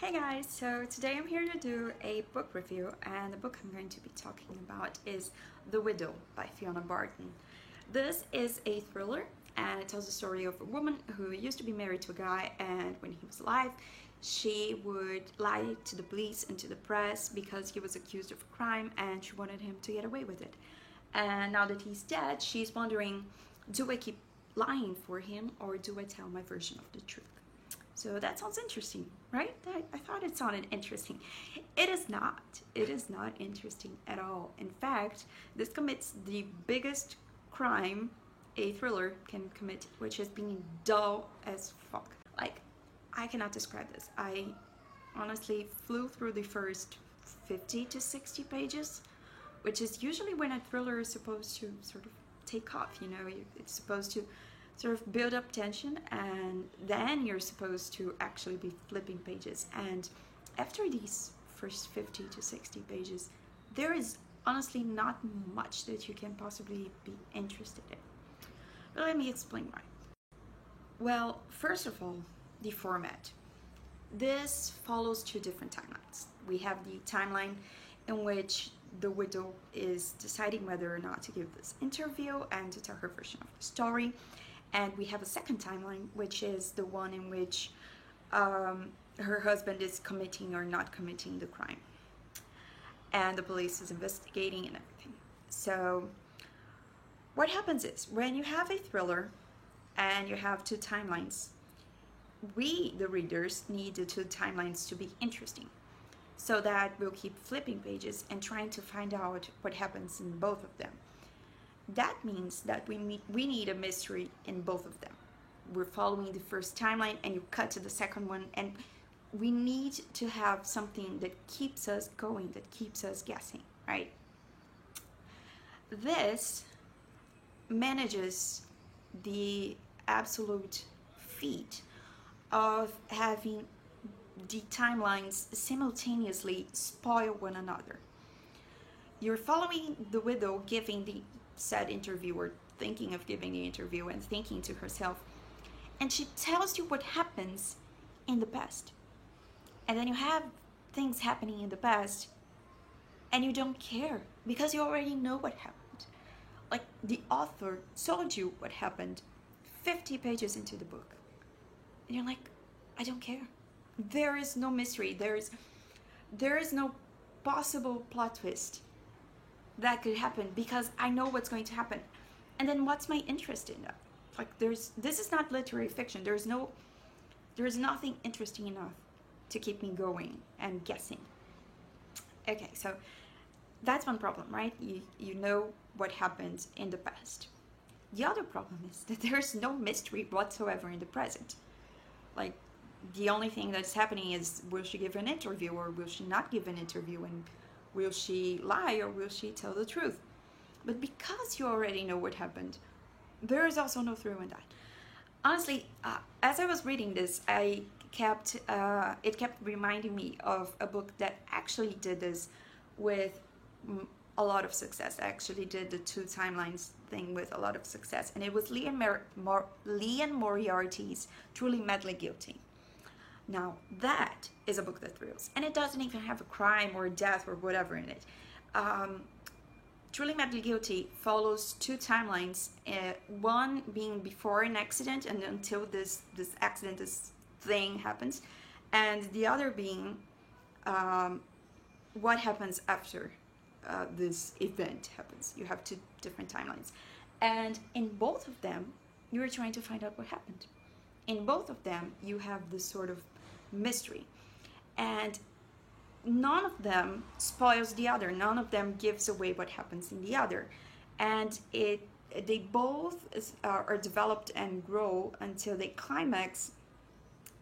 Hey guys, so today I'm here to do a book review, and the book I'm going to be talking about is The Widow by Fiona Barton. This is a thriller, and it tells the story of a woman who used to be married to a guy, and when he was alive, she would lie to the police and to the press because he was accused of a crime and she wanted him to get away with it. And now that he's dead, she's wondering, do I keep lying for him or do I tell my version of the truth? So that sounds interesting, right? I thought it sounded interesting. It is not. It is not interesting at all. In fact, this commits the biggest crime a thriller can commit, which is being dull as fuck. Like, I cannot describe this. I honestly flew through the first 50 to 60 pages, which is usually when a thriller is supposed to sort of take off, you know? It's supposed to sort of build up tension, and then you're supposed to actually be flipping pages. And after these first 50 to 60 pages, there is honestly not much that you can possibly be interested in. But let me explain why. Well, first of all, the format. This follows two different timelines. We have the timeline in which the widow is deciding whether or not to give this interview and to tell her version of the story. And we have a second timeline, which is the one in which her husband is committing or not committing the crime. And the police is investigating and everything. So what happens is, when you have a thriller and you have two timelines, we, the readers, need the two timelines to be interesting, so that we'll keep flipping pages and trying to find out what happens in both of them. That means that we need a mystery in both of them. We're following the first timeline and you cut to the second one, and we need to have something that keeps us going, that keeps us guessing, right? This manages the absolute feat of having the timelines simultaneously spoil one another. You're following the widow giving the said interview, or thinking of giving the interview, and thinking to herself, and she tells you what happens in the past, and then you have things happening in the past and you don't care because you already know what happened. Like, the author told you what happened 50 pages into the book, and you're like, I don't care. There is no mystery. There is no possible plot twist that could happen because I know what's going to happen. And then what's my interest in that? Like, this is not literary fiction. There is nothing interesting enough to keep me going and guessing. Okay, so that's one problem, right? You know what happened in the past. The other problem is that there's no mystery whatsoever in the present. Like, the only thing that's happening is, will she give an interview or will she not give an interview, and will she lie or will she tell the truth? But because you already know what happened, there is also no thrill in that. Honestly, as I was reading this, it kept reminding me of a book that actually did this with a lot of success. I actually did the two timelines thing with a lot of success, and it was Liane Moriarty's Truly Madly Guilty. Now, that is a book that thrills, and it doesn't even have a crime or a death or whatever in it. Truly Madly Guilty follows two timelines, one being before an accident and until this accident, this thing happens, and the other being what happens after this event happens. You have two different timelines, and in both of them, you're trying to find out what happened. In both of them, you have this sort of mystery, and none of them spoils the other. None of them gives away what happens in the other, and they both are developed and grow until they climax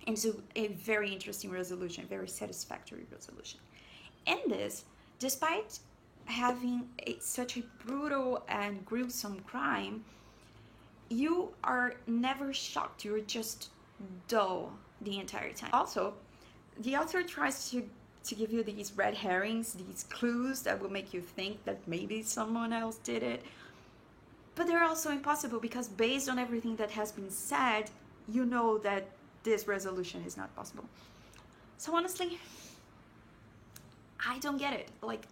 into a very interesting resolution, very satisfactory resolution. In this, despite having such a brutal and gruesome crime, you are never shocked. You're just dull the entire time. Also, the author tries to give you these red herrings, these clues that will make you think that maybe someone else did it. But they're also impossible because based on everything that has been said, you know that this resolution is not possible. So honestly, I don't get it. Like,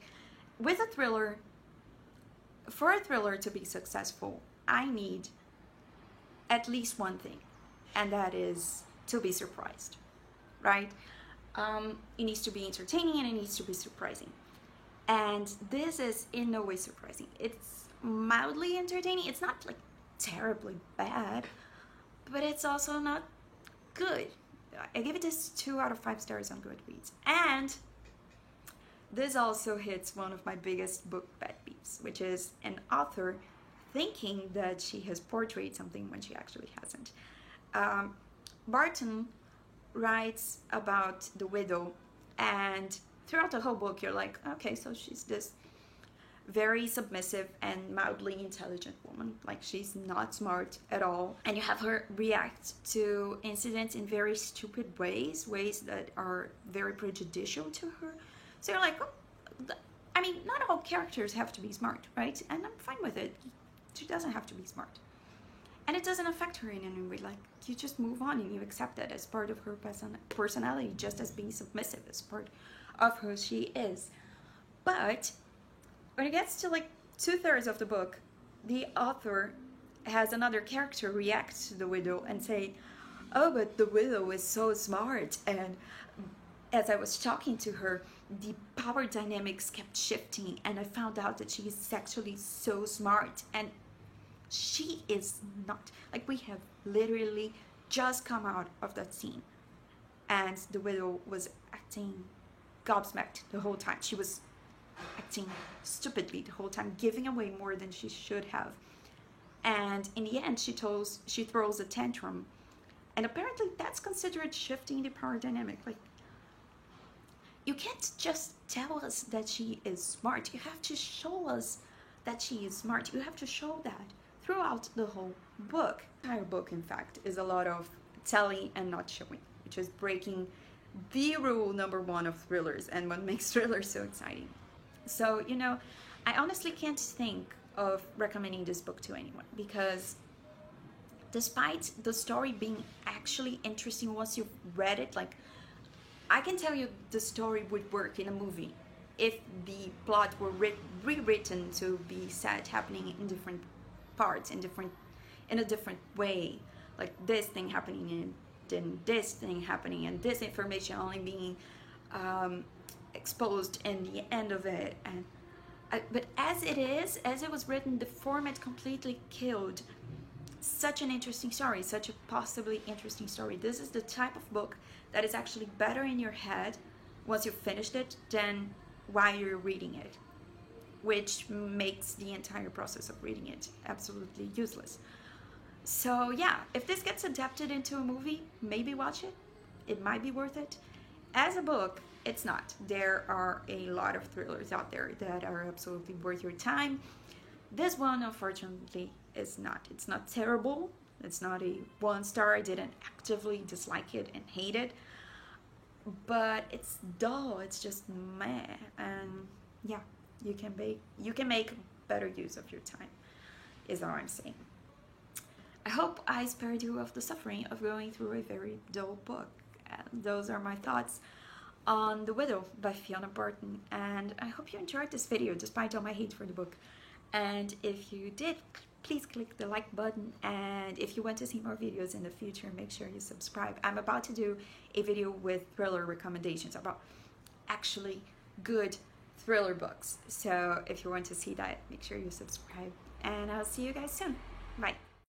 with a thriller, for a thriller to be successful, I need at least one thing, and that is to be surprised, right? It needs to be entertaining and it needs to be surprising. And this is in no way surprising. It's mildly entertaining. It's not like terribly bad, but it's also not good. I give it this 2 out of 5 stars on Goodreads. And this also hits one of my biggest book pet peeves, which is an author thinking that she has portrayed something when she actually hasn't. Barton writes about the widow, and throughout the whole book you're like, okay, so she's this very submissive and mildly intelligent woman, like she's not smart at all, and you have her react to incidents in very stupid ways that are very prejudicial to her. So you're like, oh, I mean, not all characters have to be smart, right? And I'm fine with it. She doesn't have to be smart, and it doesn't affect her in any way. Like, you just move on and you accept that as part of her personality, just as being submissive is part of who she is. But when it gets to like 2/3 of the book, the author has another character react to the widow and say, oh, but the widow is so smart, and as I was talking to her, the power dynamics kept shifting, and I found out that she is actually so smart, and she is not. Like, we have literally just come out of that scene, and the widow was acting gobsmacked the whole time. She was acting stupidly the whole time, giving away more than she should have. And in the end, she throws a tantrum, and apparently that's considered shifting the power dynamic. Like, you can't just tell us that she is smart. You have to show us that she is smart. You have to show that throughout the whole book. The entire book, in fact, is a lot of telling and not showing, which is breaking the rule number 1 of thrillers and what makes thrillers so exciting. So, you know, I honestly can't think of recommending this book to anyone, because despite the story being actually interesting once you've read it, like, I can tell you the story would work in a movie if the plot were rewritten to be set happening in different parts, in a different way, like this thing happening and then this thing happening, and this information only being exposed in the end of it. And but as it was written, the format completely killed such an interesting story, such a possibly interesting story. This is the type of book that is actually better in your head once you've finished it than while you're reading it, which makes the entire process of reading it absolutely useless. So yeah, if this gets adapted into a movie, maybe watch it. It might be worth it. As a book, it's not. There are a lot of thrillers out there that are absolutely worth your time. This one, unfortunately, is not. It's not terrible. It's not a 1 star. I didn't actively dislike it and hate it, but it's dull. It's just meh. And yeah, you can make better use of your time, is all I'm saying. I hope I spared you of the suffering of going through a very dull book. And those are my thoughts on The Widow by Fiona Barton, and I hope you enjoyed this video despite all my hate for the book. And if you did, please click the like button, and if you want to see more videos in the future, make sure you subscribe. I'm about to do a video with thriller recommendations about actually good thriller books, so if you want to see that, make sure you subscribe, and I'll see you guys soon. Bye.